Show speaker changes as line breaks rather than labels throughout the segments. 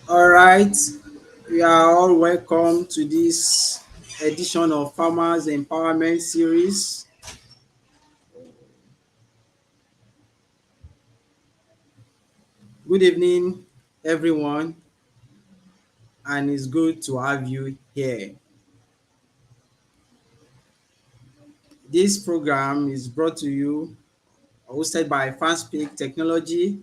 All right, we are all welcome to this edition of Farmers Empowerment Series. Good evening, everyone, and it's good to have you here. This program is brought to you, hosted by FastSpeak Technology,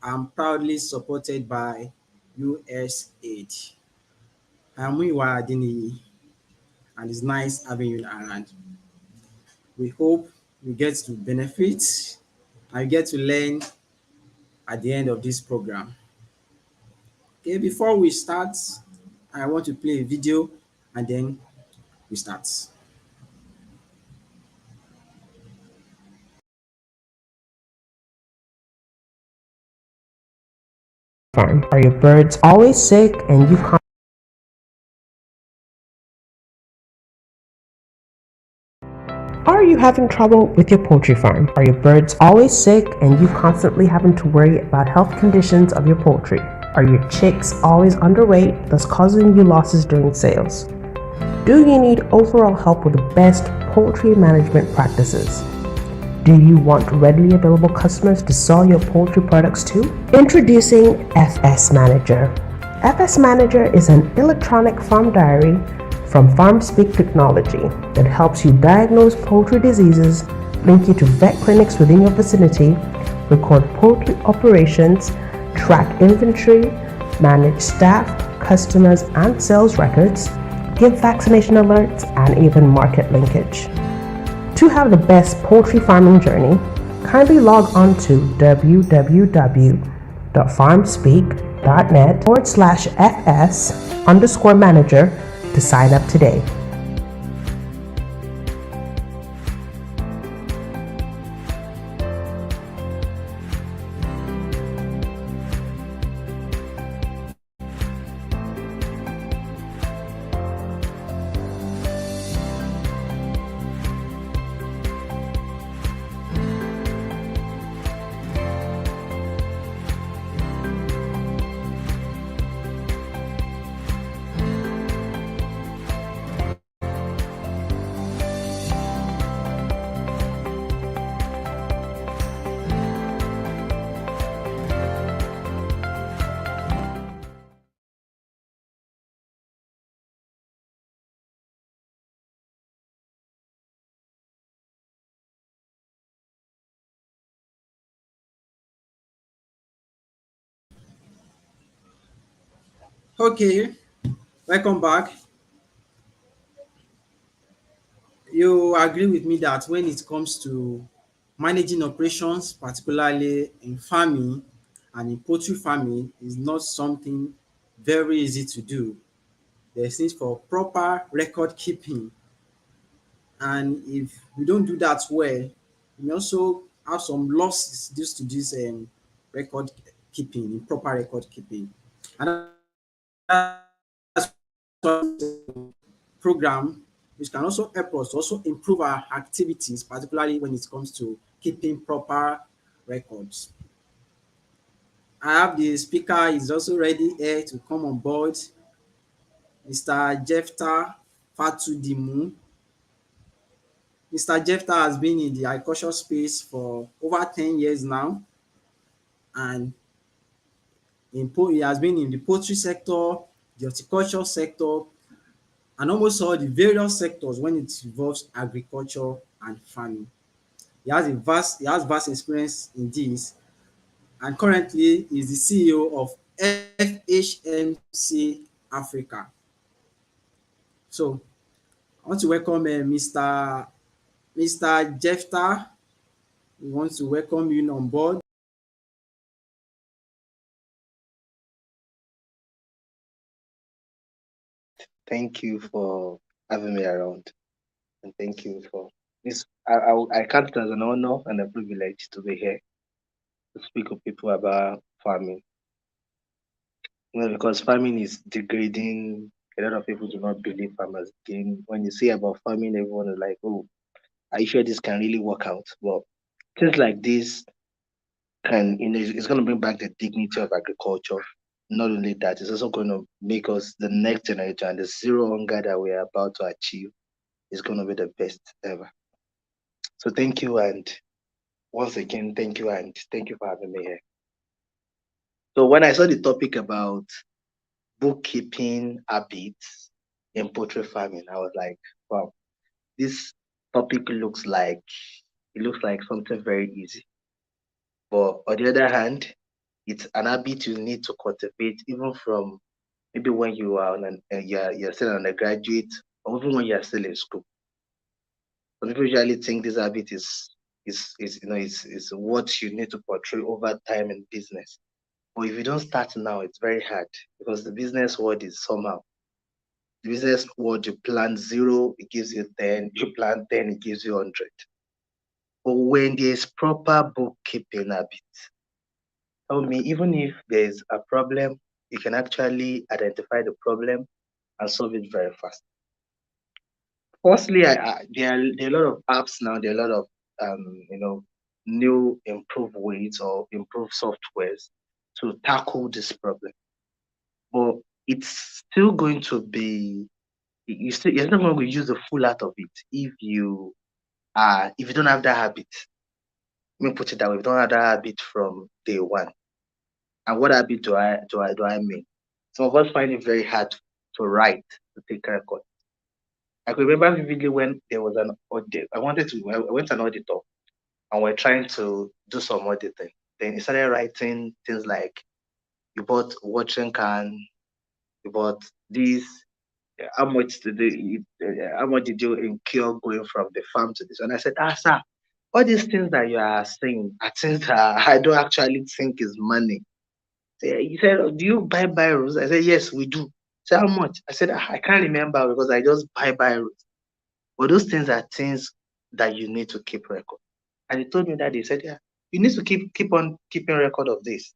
and proudly supported by USAID. I'm Muiwa Adeniyi, and it's nice having you around. We hope you get to benefit and you get to learn at the end of this program. Okay, before we start, I want to play a video and then we start.
Farm. Are your birds always sick and you can't? Are you having trouble with your poultry farm? Are your birds always sick and you constantly having to worry about health conditions of your poultry? Are your chicks always underweight, thus causing you losses during sales? Do you need overall help with the best poultry management practices? Do you want readily available customers to sell your poultry products to? Introducing fsmanager. fsmanager is an electronic farm diary from FarmSpeak Technology that helps you diagnose poultry diseases, link you to vet clinics within your vicinity, record poultry operations, track inventory, manage staff, customers, and sales records, give vaccination alerts, and even market linkage. To have the best poultry farming journey, kindly log on to www.farmspeak.net/fs_manager to sign up today.
Okay, welcome back. You agree with me that when it comes to managing operations, particularly in farming and in poultry farming, is not something very easy to do. There's need for proper record keeping, and if we don't do that well, we also have some losses due to this record keeping, improper record keeping. And that's program which can also help us also improve our activities, particularly when it comes to keeping proper records. I have the speaker is also ready here to come on board, Mr. Jefta Fatudimu. Mr. Jefta has been in the agriculture space for over 10 years now, and he has been in the poultry sector, the horticulture sector, and almost all the various sectors when it involves agriculture and farming. He has vast experience in this, and currently is the CEO of FHMC Africa. So I want to welcome Mr. Jefta. We want to welcome you on board.
Thank you for having me around, and thank you for this. I count it as an honor and a privilege to be here to speak with people about farming. Because farming is degrading. A lot of people do not believe farmers again. When you say about farming, everyone is like, "Oh, are you sure this can really work out?" Well, things like this it's going to bring back the dignity of agriculture. not only that, it's also going to make us the next generation, and the zero hunger that we are about to achieve is going to be the best ever. So thank you, and once again, thank you, and thank you for having me here. So when I saw the topic about bookkeeping habits in poultry farming, I was like, wow, this topic looks like something very easy. But on the other hand, it's an habit you need to cultivate even from maybe when you are you're still an undergraduate, or even when you're still in school. Some people usually think this habit is what you need to portray over time in business. But if you don't start now, it's very hard because the business world is somehow. The business world, you plant zero, it gives you 10. You plant 10, it gives you 100. But when there's proper bookkeeping habit, tell me, even if there's a problem, you can actually identify the problem and solve it very fast. Firstly, there are a lot of apps now. There are a lot of new improved ways or improved softwares to tackle this problem. But it's still going to be you're not going to use the full out of it if you don't have that habit. Let me put it that way. If you don't have that habit from day one. And what habit do I mean? Some of us find it very hard to write, to take record. I could remember vividly when there was an audit. I went to an auditor and we're trying to do some auditing. Then he started writing things like you bought watering can, you bought this, how much did you incur going from the farm to this? And I said, sir, all these things that you are saying are things that I don't actually think is money. He said, "Oh, do you buy biros?" I said, yes, we do. He said, how much? I said, I can't remember because I just buy biros. But those things are things that you need to keep record. And he told me that he said, yeah, you need to keep on keeping record of this.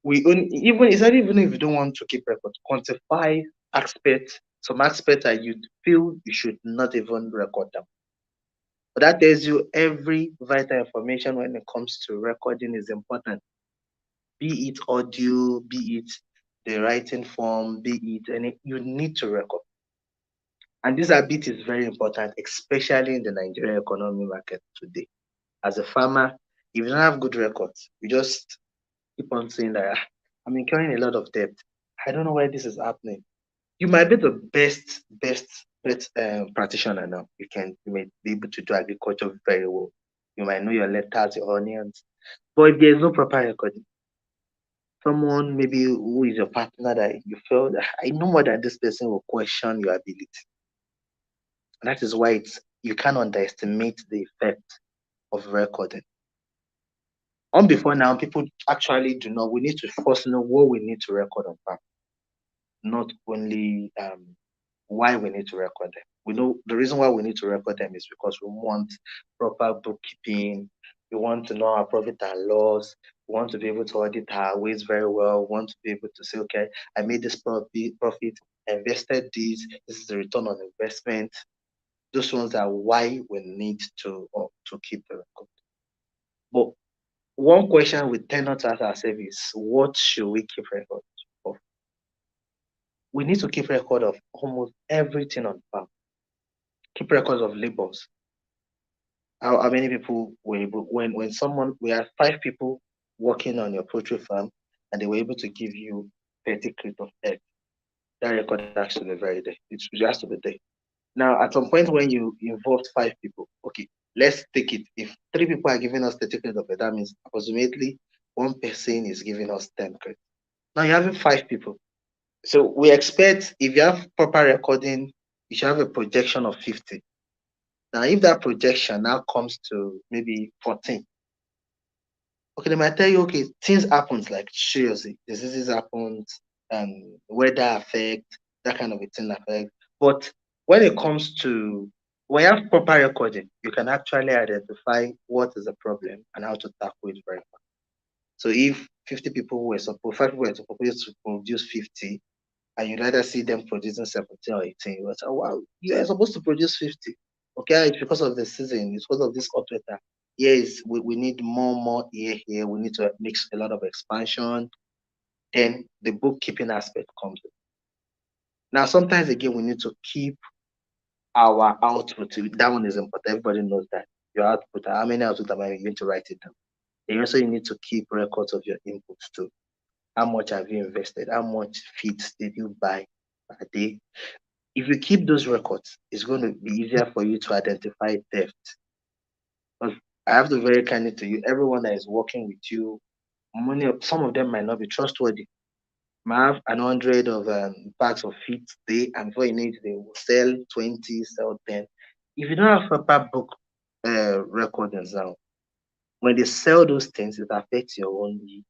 We only even he said even if you don't want to keep record, quantify some aspects that you feel you should not even record them. But that tells you every vital information when it comes to recording is important. Be it audio, be it the writing form, be it any, you need to record. And this habit is very important, especially in the Nigerian economy market today. As a farmer, if you don't have good records, you just keep on saying that I'm incurring a lot of debt. I don't know why this is happening. You might be the best practitioner now. You may be able to do agriculture very well. You might know your letters, your onions. But if there's no proper recording, someone maybe who is your partner that you feel that I know more than this person will question your ability. And that is why you can't underestimate the effect of recording. On before now, people actually do not. We need to first know what we need to record on farm, not only why we need to record them. We know the reason why we need to record them is because we want proper bookkeeping. We want to know our profit and loss. We want to be able to audit our ways very well. We want to be able to say, okay, I made this profit, I invested this is the return on investment. Those ones are why we need to keep the record. But one question we tend not to ask ourselves is, what should we keep record of? We need to keep record of almost everything on farm. Keep records of labors. How many people were able we have 5 people working on your poultry farm and they were able to give you 30 crate of egg. That record has to be very there. It has to be there. Now, at some point when you involved 5 people, okay, let's take it. If 3 people are giving us 30 crate of egg, that means approximately one person is giving us 10 crate. Now you're having 5 people. So we expect if you have proper recording, you should have a projection of 50. Now, if that projection now comes to maybe 14, okay, they might tell you, okay, things happens like seriously, diseases happens, weather affect, that kind of a thing affect. But when it comes to when you have proper recording, you can actually identify what is the problem and how to tackle it very fast. So if 50 people were supposed, 5 people were supposed to produce 50, and you rather see them producing 17 or 18, you will say, oh, wow, you are supposed to produce 50. Okay, it's because of the season, it's because of this hot weather. Yes, we need more here. We need to mix a lot of expansion. then the bookkeeping aspect comes in. Now, sometimes again, we need to keep our output. That one is important. Everybody knows that your output. How many output am I going to write it down? And also, you need to keep records of your inputs too. How much have you invested? How much feeds did you buy per day? If you keep those records, it's going to be easier for you to identify theft. Because I have to very kindly to you, everyone that is working with you, some of them might not be trustworthy. Might have 100 of packs of feed today, and before you need, they will sell 20, sell 10. If you don't have proper book recordings now, when they sell those things, it affects your own yield.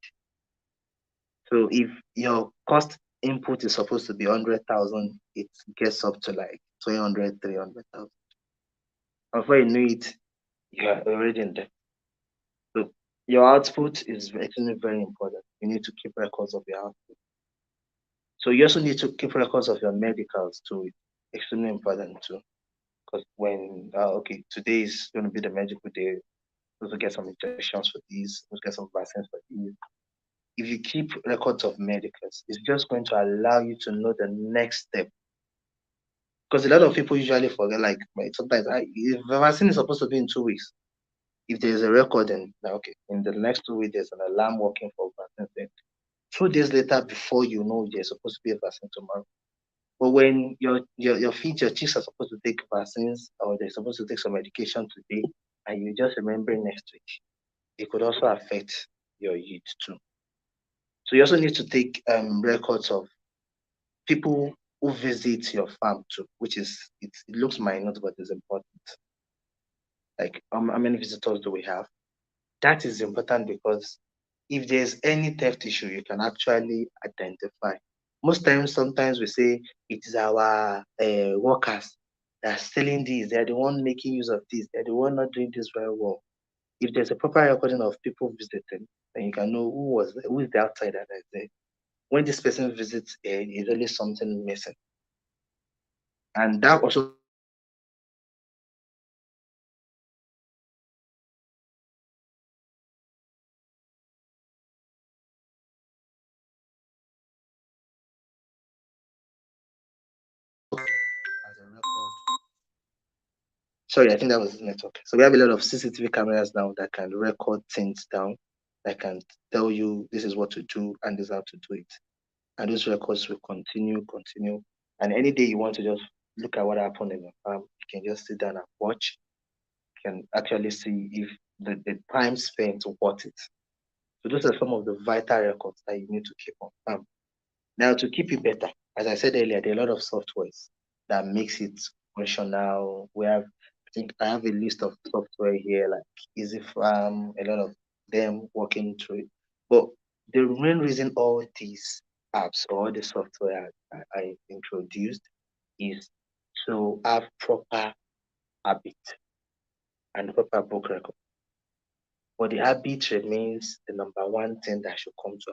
So if your cost input is supposed to be 100,000, it gets up to like 200, 300,000. Before you know it, you are already in debt. So your output is extremely very important. You need to keep records of your output. So you also need to keep records of your medicals too. It's extremely important too. Because when okay, today is going to be the medical day, also get some injections for these, also get some vaccines for these. If you keep records of medicals, it's just going to allow you to know the next step. Because a lot of people usually forget, like sometimes if the vaccine is supposed to be in 2 weeks, if there's a record and okay, in the next 2 weeks there's an alarm working for vaccine, then 2 days later before you know there's supposed to be a vaccine tomorrow. But when your feet, your chicks are supposed to take vaccines or they're supposed to take some medication today, and you just remember next week, it could also affect your yield too. So you also need to take records of people who visit your farm too, which is it looks minor but it's important. Like how many visitors do we have? That is important because if there's any theft issue, you can actually identify. Most times, sometimes we say it is our workers that are selling this, they're the one making use of this, they're the one not doing this very well. If there's a proper recording of people visiting, then you can know who is the outsider that's there. When this person visits, is really something missing. And that also comes in when you have as a record. Sorry, I think that was the network. So we have a lot of CCTV cameras now that can record things down, that can tell you this is what to do and this is how to do it. And those records will continue. And any day you want to just look at what happened in your farm, you can just sit down and watch. You can actually see if the time spent worth it. So those are some of the vital records that you need to keep on farm. Now, to keep it better, as I said earlier, there are a lot of softwares that makes it functional. I think I have a list of software here, like Easy Farm, a lot of them working through it. But the main reason all these apps or all the software I introduced is to have proper habit and proper book record. But the habit remains the number one thing that should come to.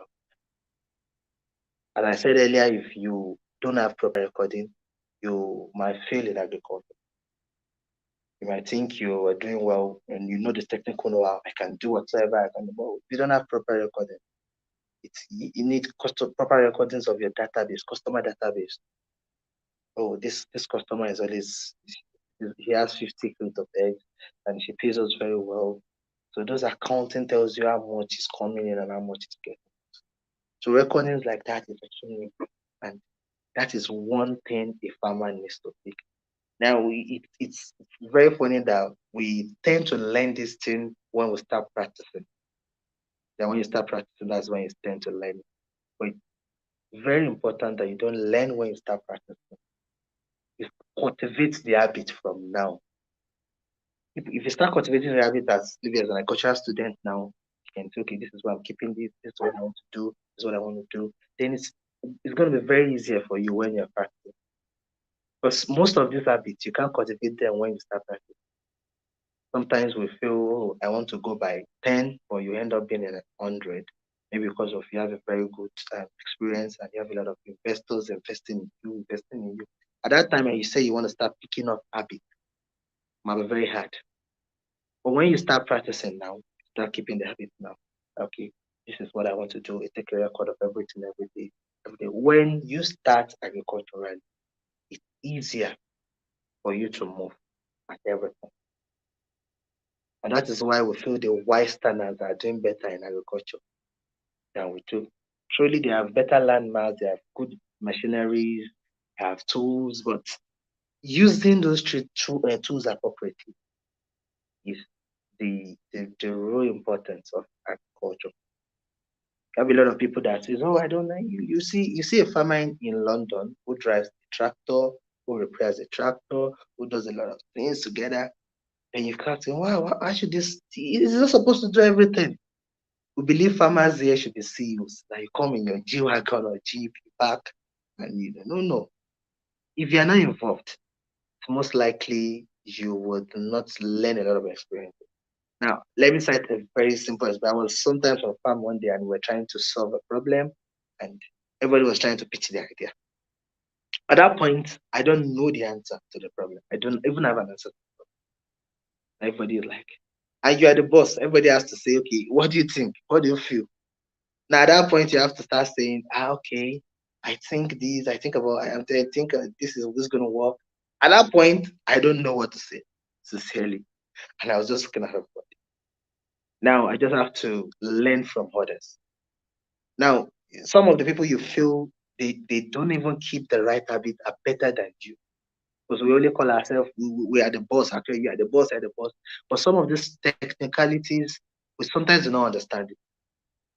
As I said earlier, if you don't have proper recording, you might fail in agriculture. You might think you are doing well and you know the technical know-how. I can do whatever I can do. But if you don't have proper recording, you need proper recordings of your database, customer database. Oh, this customer is always he has 50 crate of eggs and she pays us very well. So those accounting tells you how much is coming in and how much is getting. So recordings like that is extremely important. And that is one thing a farmer needs to pick. Now, it's very funny that we tend to learn this thing when we start practicing. Then when you start practicing, that's when you tend to learn. But it's very important that you don't learn when you start practicing. You cultivate the habit from now. If you start cultivating the habit maybe as an agricultural student now, you can say, okay, this is what I'm keeping this is what I want to do, this is what I want to do. Then it's going to be very easier for you when you're practicing. Because most of these habits, you can't cultivate them when you start practicing. Sometimes we feel, oh, I want to go by 10, or you end up being at 100, maybe because of you have a very good experience and you have a lot of investors investing in you. At that time, and you say you want to start picking up habits, it might be very hard. But when you start practicing now, start keeping the habit now. Okay. This is what I want to do. I take a record of everything every day. Every day. When you start agricultural, it's easier for you to move at everything. And that is why we feel the Westerners are doing better in agriculture than we do. Truly, they have better land mass, they have good machineries, they have tools, but using those tools appropriately is the real importance of agriculture. There have a lot of people that says, "Oh, I don't know." You see a farmer in London who drives the tractor, who repairs the tractor, who does a lot of things together. And you can't say, "Wow, why should this? He's not supposed to do everything." We believe farmers here should be CEOs. That you come in your G wagon or Jeep, you park, and no. If you are not involved, most likely you would not learn a lot of experience. Now, let me cite a very simple example. I was sometimes on farm one day and we were trying to solve a problem and everybody was trying to pitch their idea. At that point, I don't know the answer to the problem. I don't even have an answer. Everybody is like, and you are the boss. Everybody has to say, okay, what do you think? What do you feel? Now, at that point, you have to start saying, okay, I think this, I think about, I think this is going to work. At that point, I don't know what to say, sincerely. And I was just looking at everybody. Now, I just have to learn from others. Now, some of the people you feel they don't even keep the right habit are better than you. Because we only call ourselves, we are the boss. Actually, you are the boss, I are the boss. But some of these technicalities, we sometimes do not understand it.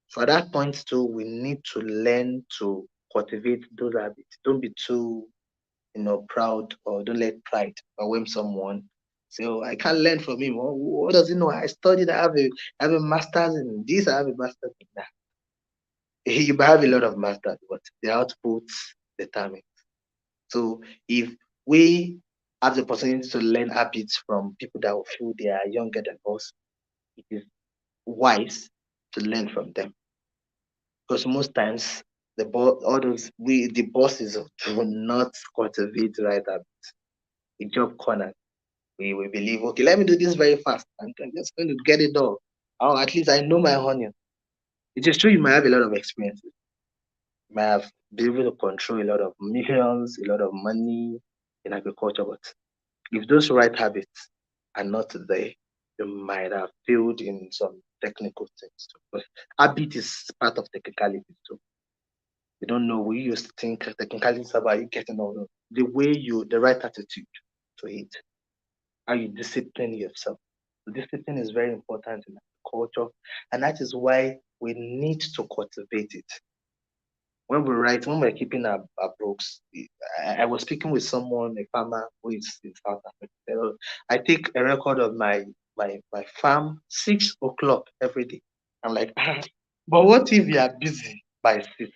So at that point too, we need to learn to cultivate those habits. Don't be too, proud, or don't let pride overwhelm someone. Say, oh, I can't learn from him. Oh, what does he know? I studied, I have a master's in this, I have a master's in that. You might have a lot of masters, but the outputs determine. So if we have the opportunity to learn habits from people that will feel they are younger than us, it is wise to learn from them. Because most times all those the bosses do not cultivate right habits. We jump corners. We believe, okay, let me do this very fast. I'm just going to get it done. Oh, at least I know my onion. It is true you might have a lot of experiences. You might have been able to control a lot of millions, a lot of money in agriculture, but if those right habits are not there, you might have failed in some technical things too. But habit is part of technicality too. You don't know. We used to think technicalities about you getting all the way the right attitude to it, how you discipline yourself. Discipline is very important in culture, and that is why we need to cultivate it. When we're keeping our books, I was speaking with someone, a farmer who is in South Africa. I take a record of my farm 6 o'clock every day. I'm like, but what if you are busy by 6?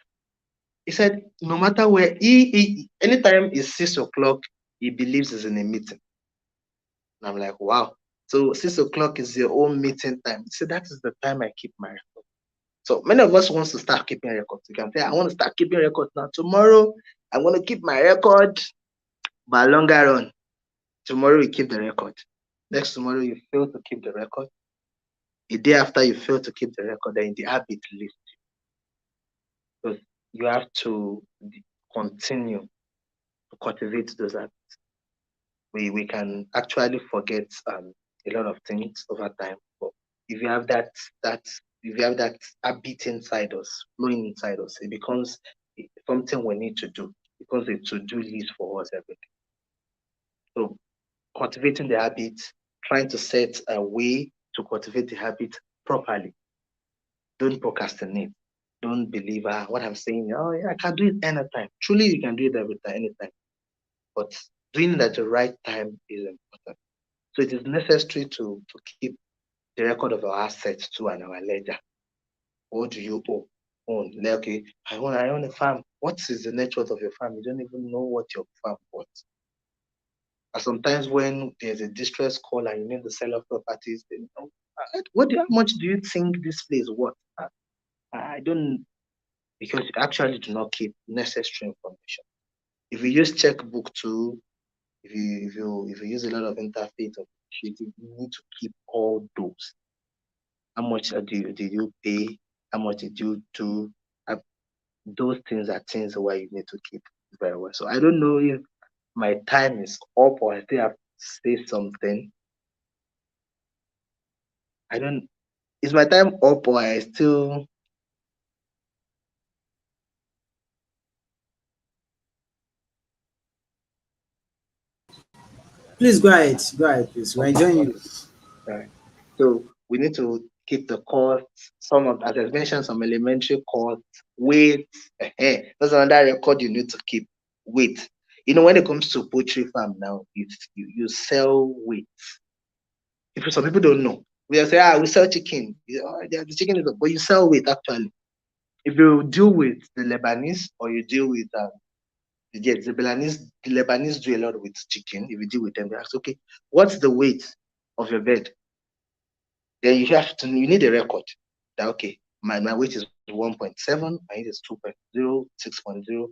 He said, no matter where, anytime it's 6 o'clock, he believes he's in a meeting. And I'm like, wow. So 6 o'clock is your own meeting time. He said, that is the time I keep my record. So many of us wants to start keeping records. You can say, I want to start keeping records now. Tomorrow, I'm going to keep my record, but longer run. Tomorrow, you keep the record. Next tomorrow, you fail to keep the record. The day after, you fail to keep the record, then the habit leaves you. Because you have to continue to cultivate those habits. We can actually forget a lot of things over time. But if you have that if you have that habit inside us, flowing inside us, it becomes something we need to do. It becomes a to-do list for us every day. So cultivating the habit, trying to set a way to cultivate the habit properly. Don't procrastinate. Don't believe what I'm saying. Oh yeah, I can do it anytime. Truly, you can do it every time, anytime. But doing it at the right time is important. So it is necessary to keep the record of our assets too and our ledger. What do you own? Like, okay, I own a farm. What is the net worth of your farm? You don't even know what your farm worth. And sometimes when there's a distress call and you need to sell off properties, they know, how much do you think this place worth? I don't, because you actually do not keep necessary information. If you use checkbook too, if you use a lot of interface of sheet, you need to keep all those. How much did you pay? how much did you do? Uh, those things are things where you need to keep very well. So I don't know if my time is up or I still have to say something. I don't. Is my time up or I still?
Please go ahead. Go ahead, please. We're
Okay,
enjoying you.
okay. All right. So we need to keep the costs. Some of, as I mentioned, some elementary costs, weight. That's another record you need to keep. Weight. When it comes to poultry farm now, you sell weight. If some people don't know, we say, we sell chicken. Yeah, the chicken is, but you sell weight actually. If you deal with the Lebanese or you deal with yes, the Lebanese do a lot with chicken. If you deal with them, they ask, okay, what's the weight of your bird? Then you need a record that okay, my weight is 1.7, my weight is 2.0, 6.0.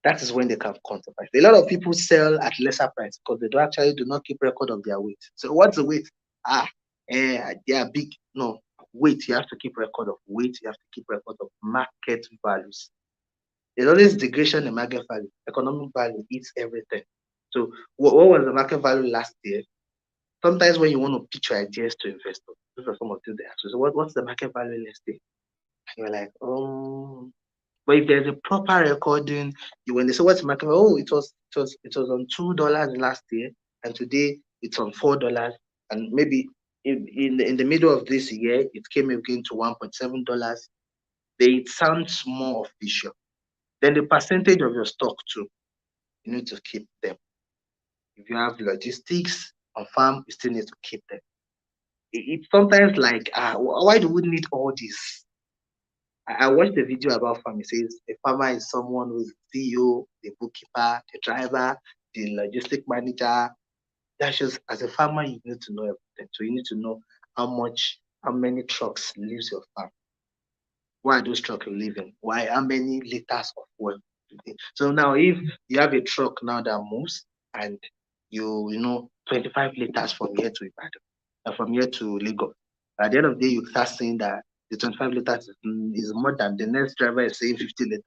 That is when they can quantify. A lot of people sell at lesser price because they do not keep record of their weight. So what's the weight? They are big. No, weight. You have to keep record of weight. You have to keep record of market values. There's always degradation in market value. Economic value eats everything. So what was the market value last year? Sometimes when you want to pitch your ideas to investors, those are some of the things they ask you. So what's the market value last year? And you're like, but if there's a proper recording, when they say what's the market value, it was on $2 last year, and today it's on $4, and maybe in the middle of this year it came again to $1.7. It sounds more official. Then the percentage of your stock too, you need to keep them. If you have logistics on farm, you still need to keep them. It's sometimes like, why do we need all this? I watched a video about farm. It says a farmer is someone who's CEO, the bookkeeper, the driver, the logistic manager. That's just, as a farmer, you need to know everything. So you need to know how many trucks leaves your farm. Why those trucks leaving? Why? How many liters of oil? So now, if you have a truck now that moves and you 25 liters from here to Ibadan, from here to Lagos, at the end of the day, you start saying that the 25 liters is more than the next driver is saying 50 liters.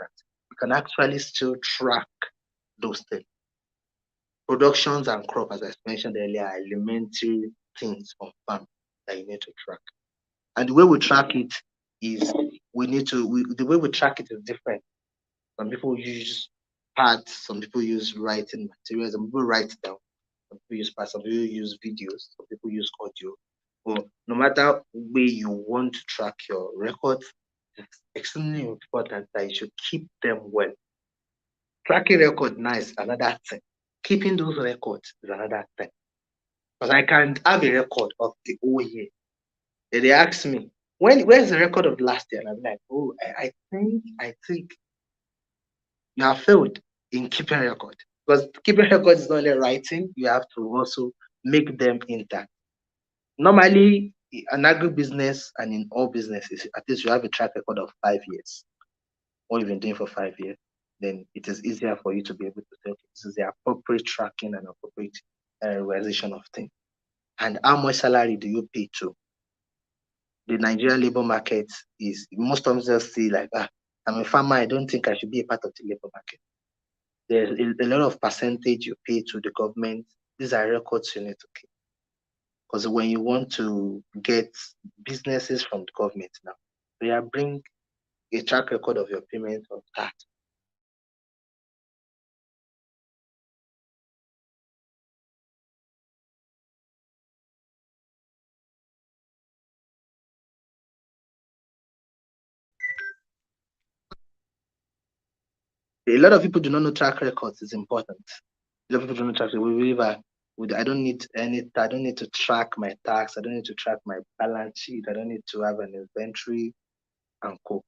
You can actually still track those things. Productions and crop, as I mentioned earlier, are elementary things on farm that you need to track. And the way we track it is the way we track it is different. Some people use pads, some people use writing materials, some people write down, some people use pads, some people use videos, some people use audio. But no matter way you want to track your records, it's extremely important that you should keep them well. Tracking record nice, another thing. Keeping those records is another thing. Because I can have a record of the whole year. Then they ask me, where's the record of last year? And I'm like, I think you have failed in keeping record. Because keeping record is not only writing, you have to also make them intact. Normally, an agribusiness and in all businesses, at least you have a track record of 5 years. What you've been doing for 5 years, then it is easier for you to be able to say, okay, this is the appropriate tracking and appropriate realization of things. And how much salary do you pay to? The Nigerian labor market is, most times just say like, I'm a farmer, I don't think I should be a part of the labor market. There's a lot of percentage you pay to the government. These are records you need to keep. Because when you want to get businesses from the government now, they are bring a track record of your payment of tax. A lot of people do not know track records is important. A lot of people don't know track records. We believe I don't need to track my tax. I don't need to track my balance sheet. I don't need to have an inventory and co.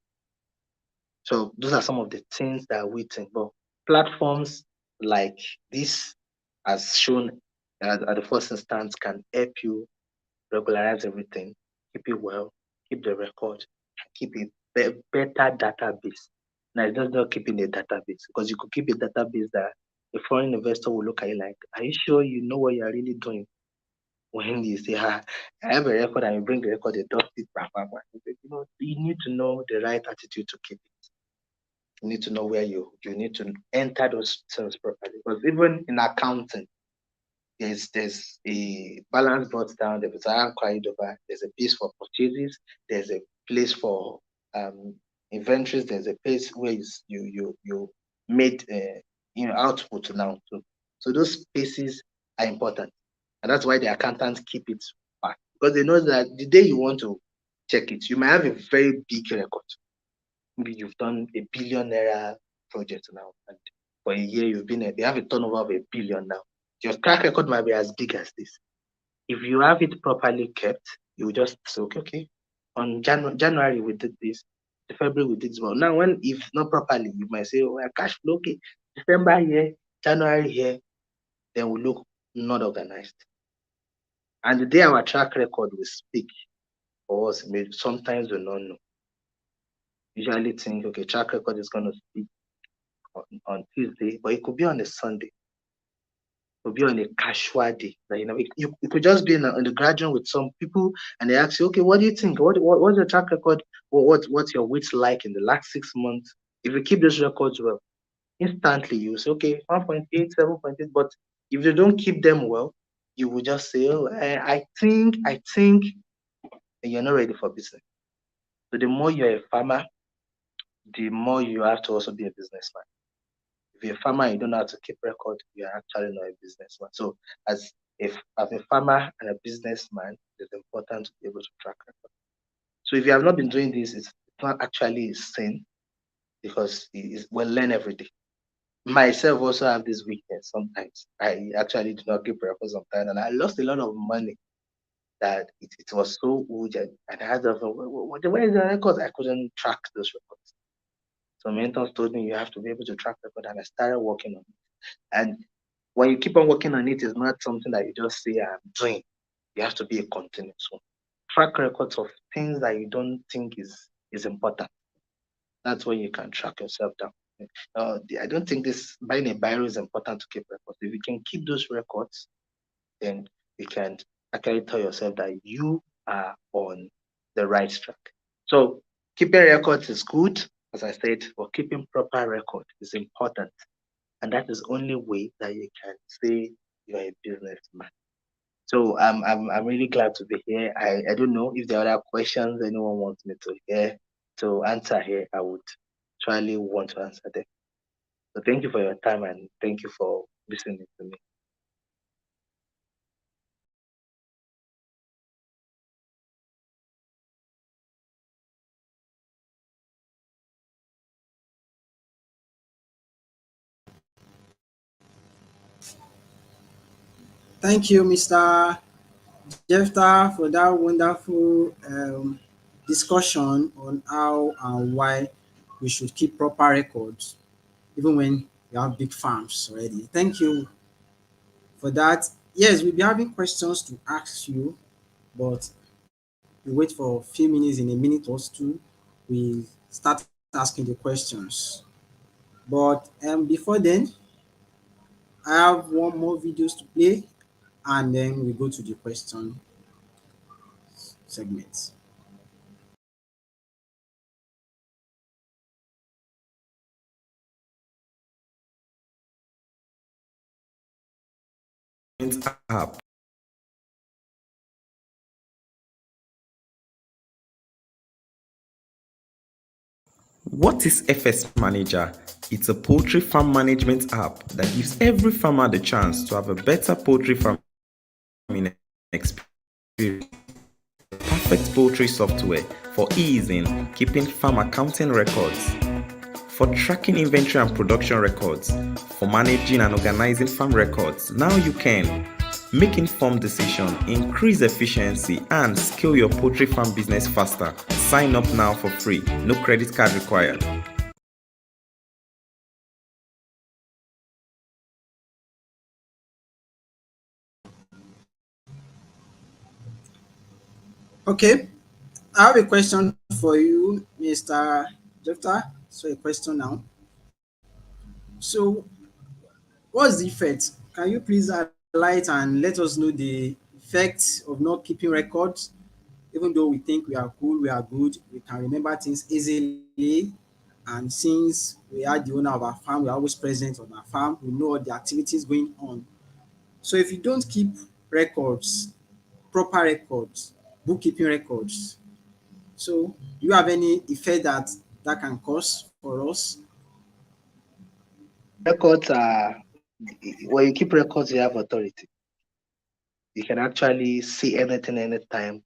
So those are some of the things that we think. But platforms like this, as shown at the first instance, can help you regularize everything, keep it well, keep the record, and keep a better database. Now, it's not keeping a database because you could keep a database that a foreign investor will look at you like, are you sure you know what you're really doing? When you say, I have a record and you bring the record, they talk it. Blah, blah, blah. You need to know the right attitude to keep it. You need to know where you need to enter those cells properly. Because even in accounting, there's a balance brought down, there's a carried over, there's a place for purchases, there's a place for um inventories, there's a place where you made output now too. So those spaces are important. And that's why the accountants keep it back. Because they know that the day you want to check it, you might have a very big record. Maybe you've done a billion naira project now, and for a year they have a turnover of a billion now. Your track record might be as big as this. If you have it properly kept, you just say, okay. On January we did this, February we did this. Well, now when if not properly, you might say, oh, cash flow, okay, December here, January here, then we look not organized. And the day our track record will speak for us, maybe sometimes we don't know. Usually think, okay, track record is going to speak on Tuesday, but it could be on a Sunday. It could be on a casual day. Like, it could just be in the graduate with some people, and they ask you, okay, what do you think? What's your track record? What's your weight like in the last 6 months? If you keep those records well, instantly you say, okay, 1.8, 7.8. But if you don't keep them well, you will just say, oh, I think, and you're not ready for business. So the more you're a farmer, the more you have to also be a businessman. If you're a farmer and you don't know how to keep record, you're actually not a businessman. So as a farmer and a businessman, it's important to be able to track record. So if you have not been doing this, it's not actually a sin, because we'll learn every day. Myself also have this weakness sometimes. I actually do not keep records sometimes, and I lost a lot of money that it was so huge, and I had to, where is the records? I couldn't track those records. So mentors told me you have to be able to track record, and I started working on it. And when you keep on working on it, it's not something that you just say, I'm doing. You have to be a continuous one. Track records of things that you don't think is important. That's when you can track yourself down. I don't think buying a biro is important to keep records. If you can keep those records, then you can actually tell yourself that you are on the right track. So keeping records is good, as I said, but keeping proper record is important. And that is the only way that you can say you're a businessman. So I'm really glad to be here. I don't know if there are other questions anyone wants me to answer here. I would truly want to answer them. So thank you for your time, and thank you for listening to me.
Thank you, Mr. Jefta, for that wonderful discussion on how and why we should keep proper records, even when you have big farms already. Thank you for that. Yes, we'll be having questions to ask you, but we wait for a few minutes. In a minute or two, we start asking the questions. But before then, I have one more videos to play, and then we go to the question segment.
App. What is FS Manager? It's a poultry farm management app that gives every farmer the chance to have a better poultry farming experience. Perfect poultry software for ease in keeping farm accounting records, for tracking inventory and production records, for managing and organizing farm records. Now you can make informed decisions, increase efficiency, and scale your poultry farm business faster. Sign up now for free, no credit card required.
Okay, I have a question for you, Mr. Jefta. So a question now. So what's the effect? Can you please highlight and let us know the effect of not keeping records Even though we think we are cool, we are good, we can remember things easily. And since we are the owner of our farm, we are always present on our farm, we know all the activities going on. So if you don't keep records, proper records, bookkeeping records, so do you have any effect that that can cause for us?
Records are when you keep records, you have authority. You can actually see anything anytime,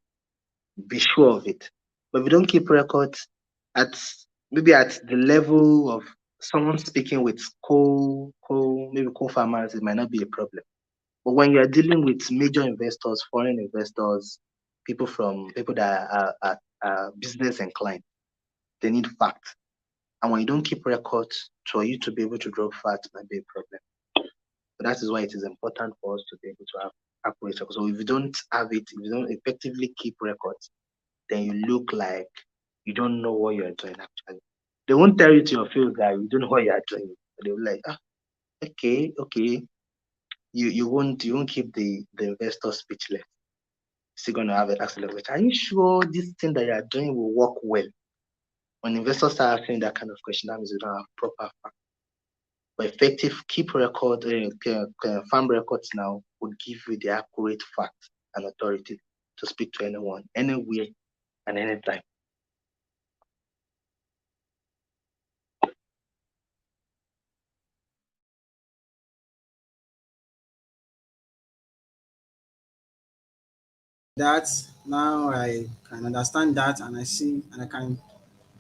be sure of it. But if you don't keep records at maybe at the level of someone speaking with maybe co-farmers, it might not be a problem. But when you're dealing with major investors, foreign investors, people that are business inclined, they need facts. And when you don't keep records, for you to be able to draw facts might be a problem. So that is why it is important for us to be able to have accurate records. So if you don't have it, if you don't effectively keep records, then you look like you don't know what you're doing actually. They won't tell you to your face that you don't know what you're doing. But they'll be like, okay. You won't keep the investor speechless. Still gonna have an accelerator. Are you sure this thing that you are doing will work well? When investors start asking that kind of question, that means you don't have proper facts. But effective keep record, farm records now would give you the accurate facts and authority to speak to anyone, anywhere, and anytime.
That now I can understand that, and I see, and I can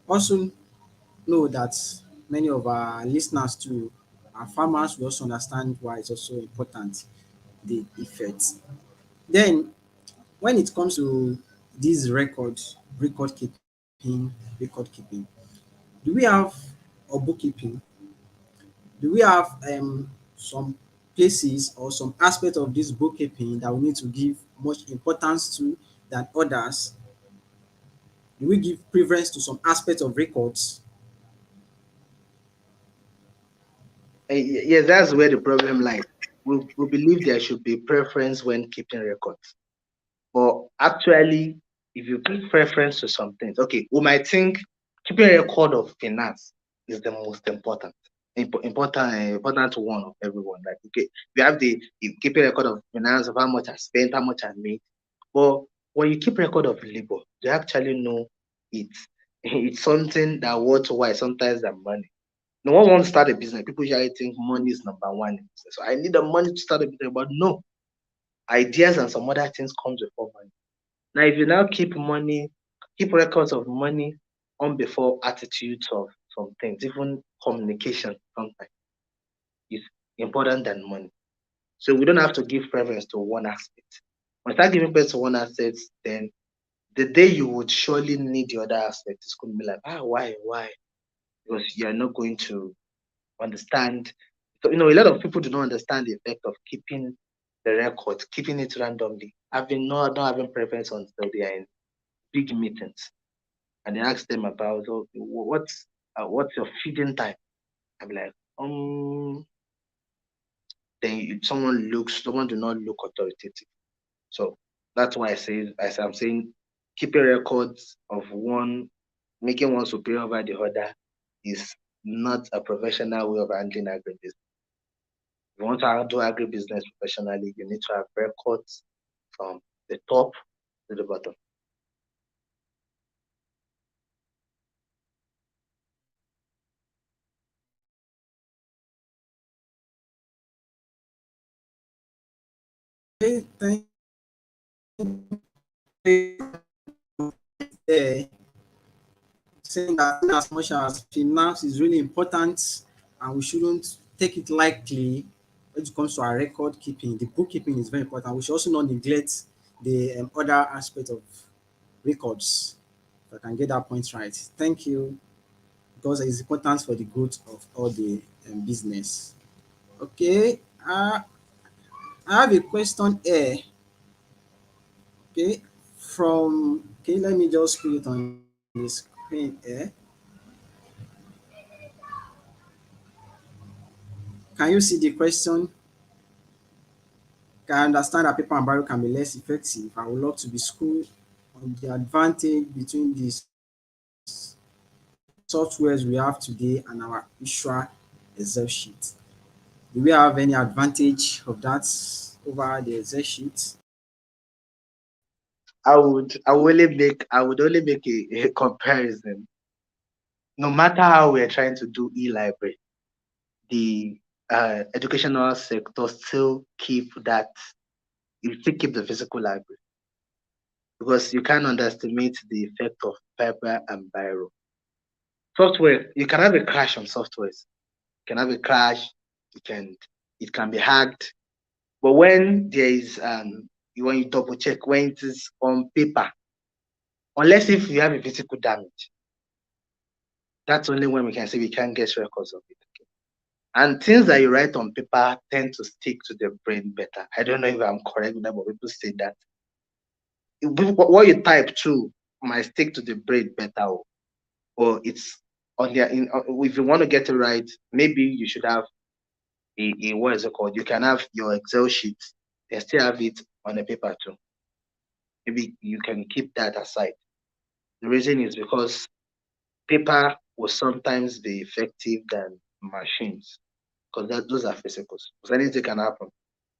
also know that many of our listeners too are farmers. We also understand why it's also important, the effects. Then when it comes to these record keeping, do we have, or bookkeeping, do we have some places or some aspect of this bookkeeping that we need to give much importance to than others? Do we give preference to some aspect of records?
Yes, that's where the problem lies. We believe there should be preference when keeping records. But actually, if you give preference to some things, okay, we might think keeping a record of finance is the most important one of everyone. Like, okay, you have you keep a record of finance of how much I spent, how much I made. But when you keep record of labor, you actually know it's it's something that worthwhile sometimes than money. No one wants to start a business. People usually think money is number one. So I need the money to start a business, but no, ideas and some other things comes before money. Now, if you now keep records of money on before attitudes of some things, even communication sometimes is important than money. So we don't have to give preference to one aspect. When you start giving preference to one aspect, then the day you would surely need the other aspect, it's going to be like, why? Because you're not going to understand. So, a lot of people do not understand the effect of keeping the record, keeping it randomly, not having preference until they are in big meetings and they ask them about, oh, what's your feeding time? I'm like, then someone do not look authoritative. So that's why as I'm saying, keeping records of one, making one superior over the other is not a professional way of handling agribusiness. If you want to do agribusiness professionally, you need to have records from the top to the bottom.
Okay, thank you. There, saying that as much as finance is really important and we shouldn't take it lightly when it comes to our record keeping, the bookkeeping is very important. We should also not neglect the other aspect of records. If I can get that point right. Thank you, because it's important for the growth of all the business. Okay, I have a question here. Okay, let me just put it on the screen here. Can you see the question? Can I understand that paper and barrel can be less effective? I would love to be schooled the advantage between these softwares we have today and our usual Excel sheet. Do we have any advantage of that over the Excel sheet?
I would only make a comparison. No matter how we're trying to do e-library, the educational sector still keep that, you still keep the physical library, because you can't underestimate the effect of paper and biro. Software, you can have a crash on softwares. You can have a crash, you can it can be hacked. But when there is when you double check when it is on paper, unless if you have a physical damage, that's only when we can say we can get records of it. And things that you write on paper tend to stick to the brain better. I don't know if I'm correct with that, but people say that what you type too might stick to the brain better, or it's on their if you want to get it right, maybe you should have a what is it called? You can have your Excel sheet and still have it on a paper too. Maybe you can keep that aside. The reason is because paper will sometimes be effective than machines, because those are physicals. Because anything can happen.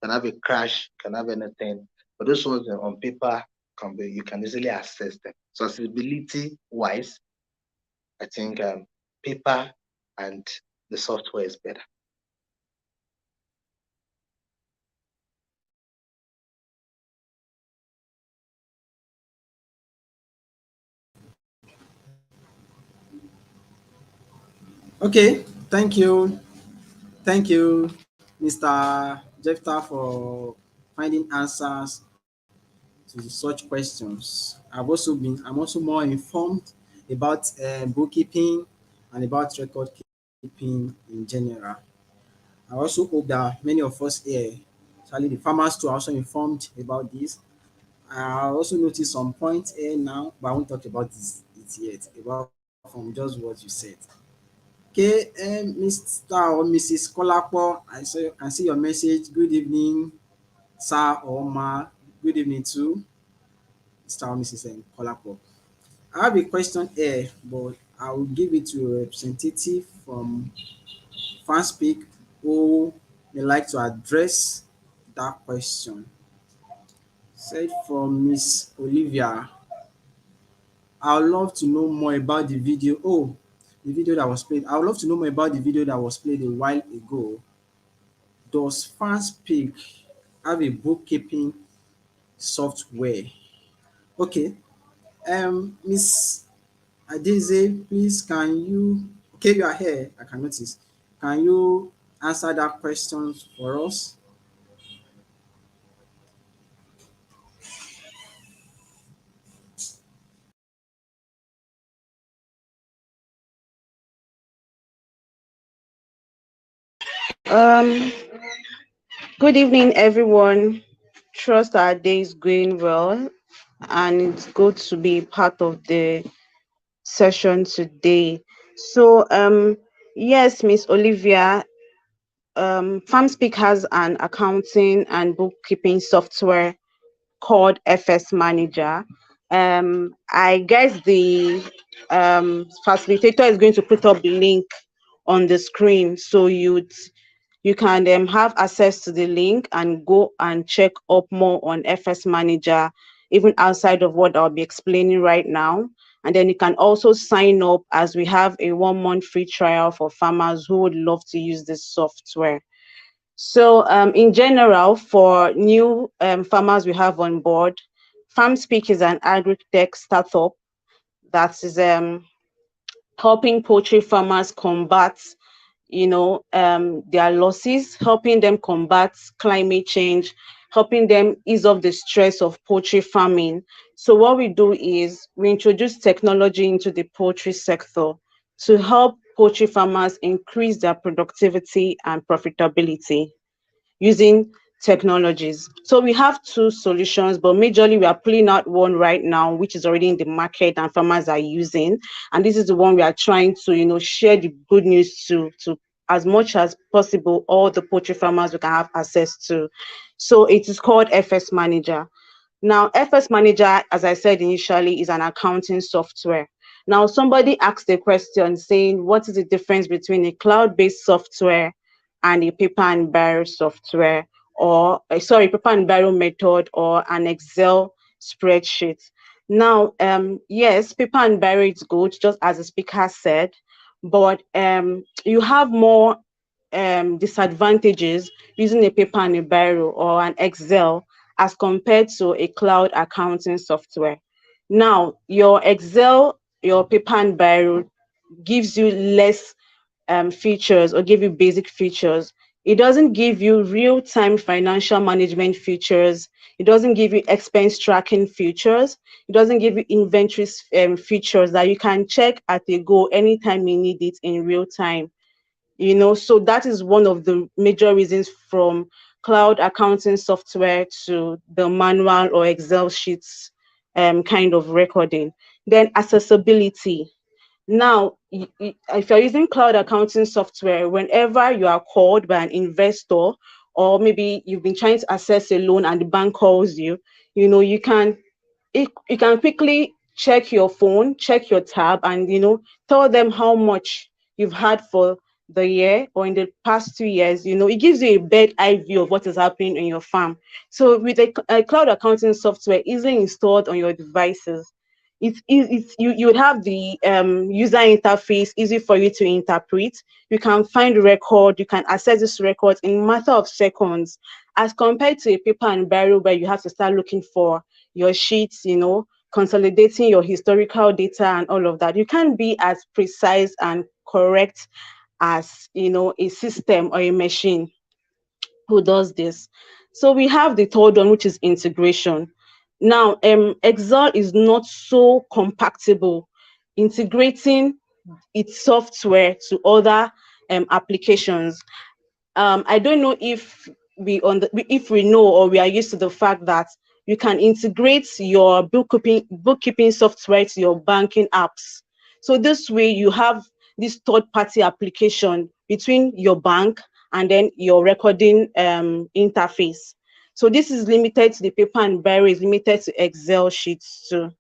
Can have a crash, can have anything. But those ones on paper you can easily access them. So accessibility wise, I think paper and the software is better.
Okay, thank you. Thank you, Mr. Jefta, for finding answers to such questions. I'm also more informed about bookkeeping and about record keeping in general. I also hope that many of us here, especially the farmers too, are also informed about this. I also noticed some points here now, but I won't talk about it yet, about from just what you said. Okay, Mr. or Mrs. Kolapo, can see your message. Good evening, sir or ma. Good evening too, Mr. or Mrs. Kolapo. I have a question here, but I will give it to a representative from FanSpeak who may like to address that question. Said from Miss Olivia, I would love to know more about the video. Oh, the video that was played. I would love to know more about the video that was played a while ago. Does FanSpeak have a bookkeeping software? Okay. Miss Adeze, please can you, okay, you are here, I can notice. Can you answer that question for us?
Um, Good evening, everyone. Trust our day is going well, and it's good to be part of the session today. So, yes, Miss Olivia, FarmSpeak has an accounting and bookkeeping software called fsmanager. I guess the facilitator is going to put up the link on the screen, so you can have access to the link and go and check up more on FS Manager, even outside of what I'll be explaining right now. And then you can also sign up, as we have a 1 month free trial for farmers who would love to use this software. So in general, for new farmers we have on board, FarmSpeak is an agri-tech startup that is helping poultry farmers combat their losses, helping them combat climate change, helping them ease off the stress of poultry farming. So what we do is we introduce technology into the poultry sector to help poultry farmers increase their productivity and profitability using technologies. So we have two solutions, but majorly we are pulling out one right now, which is already in the market and farmers are using. And this is the one we are trying to, share the good news to as much as possible, all the poultry farmers we can have access to. So it is called FS Manager. Now, FS Manager, as I said initially, is an accounting software. Now, somebody asked a question saying, what is the difference between a cloud-based software and a paper and barrel software, or sorry, paper and barrel method, or an Excel spreadsheet? Now, yes, paper and barrel is good, just as the speaker said, but you have more disadvantages using a paper and a barrel or an Excel as compared to a cloud accounting software. Now, your Excel, your paper and barrel gives you less features, or give you basic features. It doesn't give you real-time financial management features. It doesn't give you expense tracking features. It doesn't give you inventory features that you can check at a go anytime you need it in real time. So that is one of the major reasons from cloud accounting software to the manual or Excel sheets kind of recording. Then accessibility. Now, if you're using cloud accounting software, whenever you are called by an investor, or maybe you've been trying to access a loan and the bank calls you, you can you can quickly check your phone, check your tab, and tell them how much you've had for the year or in the past 2 years. It gives you a bird eye view of what is happening in your farm. So with a cloud accounting software easily installed on your devices, you would have the user interface easy for you to interpret. You can find record, you can access this record in matter of seconds, as compared to a paper and barrel where you have to start looking for your sheets, consolidating your historical data and all of that. You can't be as precise and correct as a system or a machine who does this. So we have the third one, which is integration. Now, Excel is not so compatible integrating its software to other applications. I don't know if if we know, or we are used to the fact that you can integrate your bookkeeping software to your banking apps. So this way you have this third party application between your bank and then your recording interface. So this is limited to the paper and barrel, is limited to Excel sheets too.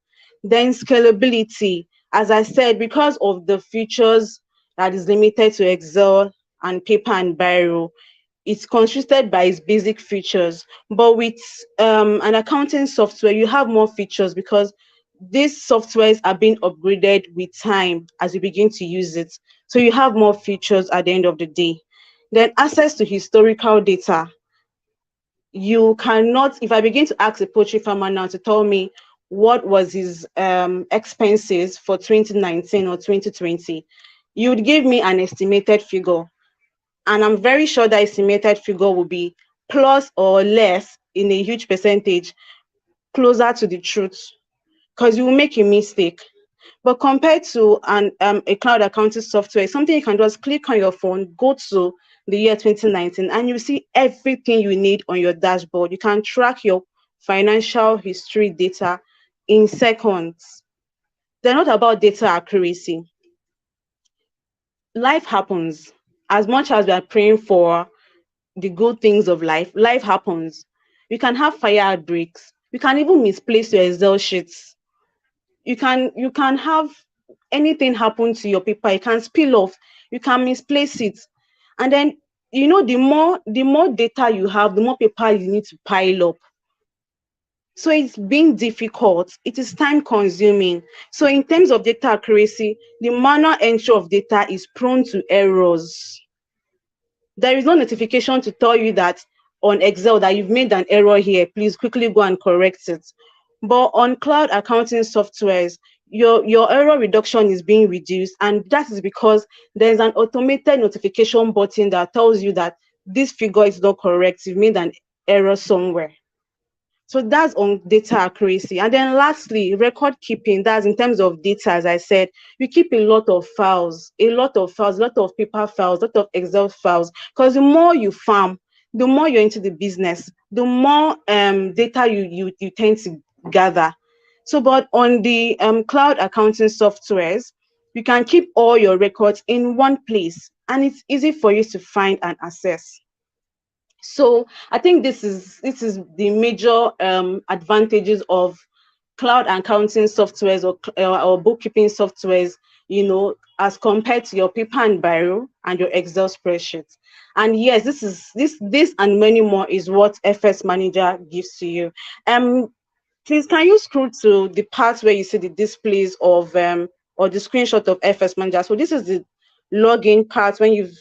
Then scalability, as I said, because of the features that is limited to Excel and paper and barrel, it's constricted by its basic features. But with an accounting software, you have more features because these softwares are being upgraded with time as you begin to use it. So you have more features at the end of the day. Then access to historical data. You cannot, if I begin to ask a poultry farmer now to tell me what was his expenses for 2019 or 2020, you would give me an estimated figure, and I'm very sure that estimated figure will be plus or less in a huge percentage closer to the truth, because you will make a mistake. But compared to a cloud accounting software, something you can just click on your phone, go to the year 2019, and you see everything you need on your dashboard. You can track your financial history data in seconds. They're not about data accuracy. Life happens. As much as we are praying for the good things of life, life happens. You can have fire outbreaks. You can even misplace your Excel sheets. You can have anything happen to your paper. It can spill off. You can misplace it, and then the more data you have, the more paper you need to pile up. So it's being difficult. It is time consuming. So in terms of data accuracy, the manual entry of data is prone to errors. There is no notification to tell you that on Excel that you've made an error here, please quickly go and correct it. But on cloud accounting softwares, your error reduction is being reduced, and that is because there's an automated notification button that tells you that this figure is not correct, you've made an error somewhere. So that's on data accuracy. And then lastly, record keeping. That's in terms of data, as I said, you keep a lot of files, a lot of files, a lot of paper files, a lot of Excel files. Because the more you farm, the more you're into the business, the more data you tend to gather. So, but on the cloud accounting softwares, you can keep all your records in one place, and it's easy for you to find and access. So I think this is the major advantages of cloud accounting softwares or bookkeeping softwares, as compared to your paper and biro and your Excel spreadsheet. And yes, this and many more is what FS Manager gives to you. Please, can you scroll to the part where you see the displays of or the screenshot of FS Manager? So this is the login part when you've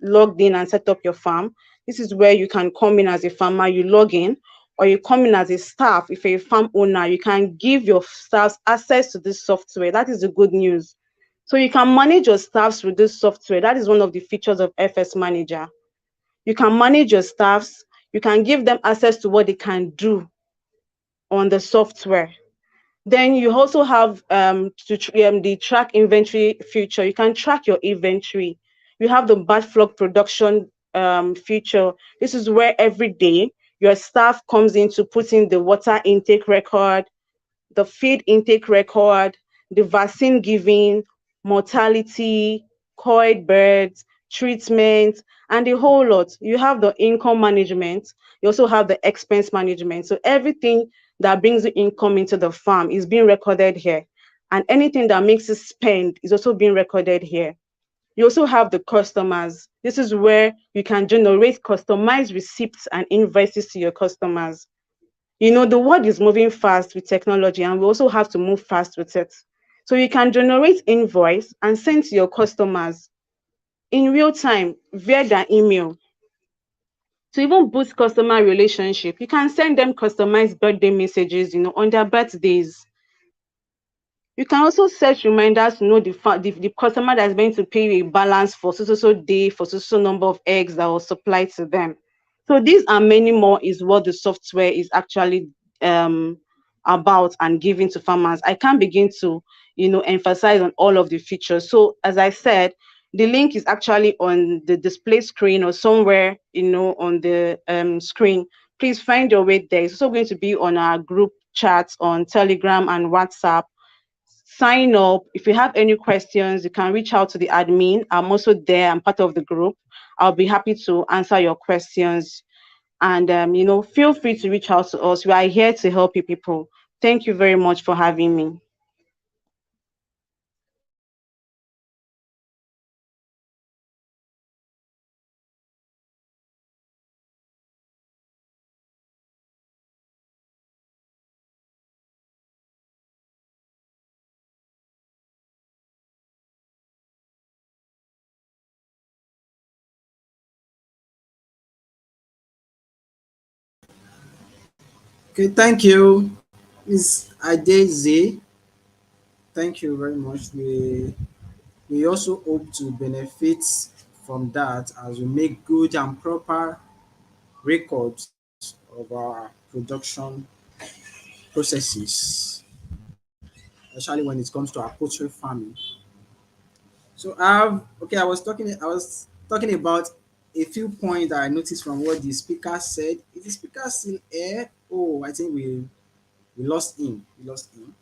logged in and set up your farm. This is where you can come in as a farmer, you log in, or you come in as a staff. If you're a farm owner, you can give your staffs access to this software. That is the good news. So you can manage your staffs with this software. That is one of the features of FS Manager. You can manage your staffs, you can give them access to what they can do on the software. Then you also have the track inventory feature. You can track your inventory. You have the batch flock production feature. This is where every day your staff comes in to put in the water intake record, the feed intake record, the vaccine giving, mortality, coiled birds, treatment, and the whole lot. You have the income management. You also have the expense management. So everything that brings the income into the farm is being recorded here. And anything that makes it spend is also being recorded here. You also have the customers. This is where you can generate customized receipts and invoices to your customers. The world is moving fast with technology, and we also have to move fast with it. So you can generate invoice and send to your customers in real time via their email. To even boost customer relationship, you can send them customized birthday messages, on their birthdays. You can also set reminders to know the customer that's going to pay you a balance for so day for so number of eggs that was supplied to them. So these and many more is what the software is actually um, about and giving to farmers. I can't begin to emphasize on all of the features. So as I said, the link is actually on the display screen or somewhere on the screen. Please find your way there. It's also going to be on our group chats on Telegram and WhatsApp. Sign up. If you have any questions, you can reach out to the admin. I'm also there. I'm part of the group. I'll be happy to answer your questions. And feel free to reach out to us. We are here to help you people. Thank you very much for having me.
Okay, thank you, Miss Adeze. Thank you very much. We also hope to benefit from that as we make good and proper records of our production processes, especially when it comes to our poultry farming. So I was talking about a few points that I noticed from what the speaker said. Is the speaker still here? Oh, I think we lost him. We lost him.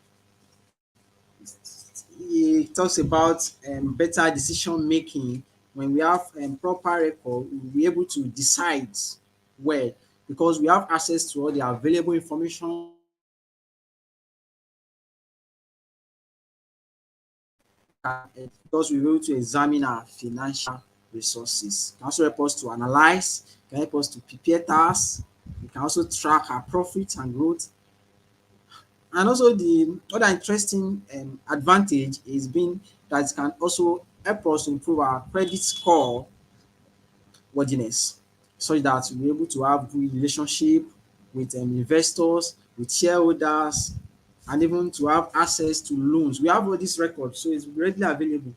He talks about better decision making. When we have proper record, we'll be able to decide well because we have access to all the available information because we're able to examine our financial resources. It can also help us to analyze, it can help us to prepare tasks, we can also track our profits and growth. And also the other interesting advantage is being that it can also help us to improve our credit score worthiness such that we're able to have good relationship with investors, with shareholders, and even to have access to loans. We have all these records, so it's readily available.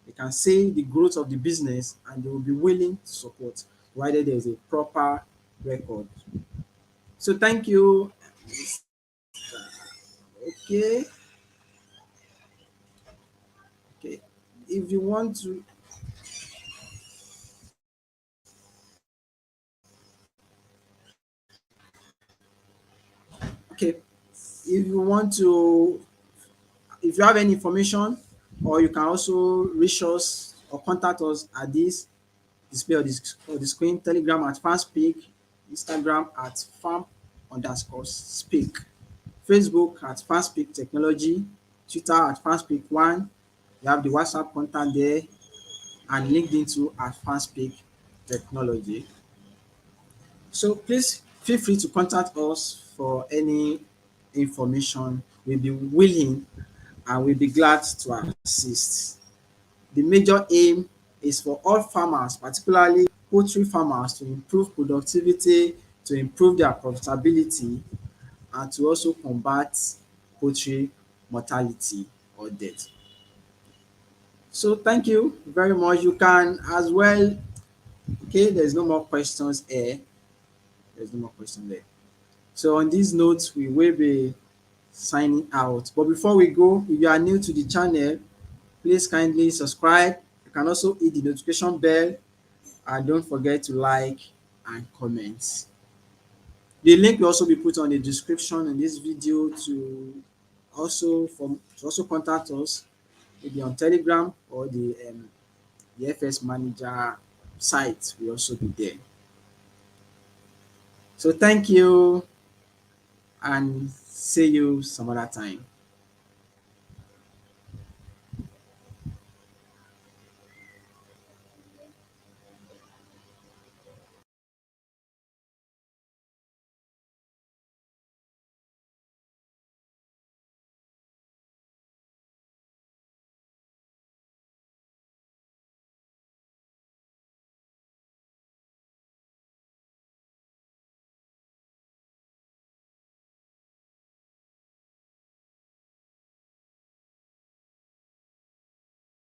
They can see the growth of the business and they will be willing to support, provided there is a proper record. So thank you. Okay, okay. If you want to, okay, if you want to, if you have any information, or you can also reach us or contact us at this display of this, or the screen, Telegram at FastPick, Instagram at farm_speak, Facebook at FarmSpeak Technology, Twitter at FarmSpeak1. You have the WhatsApp contact there, and LinkedIn too at FarmSpeak Technology. So please feel free to contact us for any information. We'll be willing and we'll be glad to assist. The major aim is for all farmers, particularly poultry farmers, to improve productivity, to improve their profitability, and to also combat poultry mortality or death. So thank you very much. You can as well, okay, there's no more questions here. There's no more questions there. So on these notes, we will be signing out. But before we go, if you are new to the channel, please kindly subscribe. You can also hit the notification bell and don't forget to like and comment. The link will also be put on the description in this video to also contact us maybe on Telegram or the FS Manager site will also be there. So thank you and see you some other time.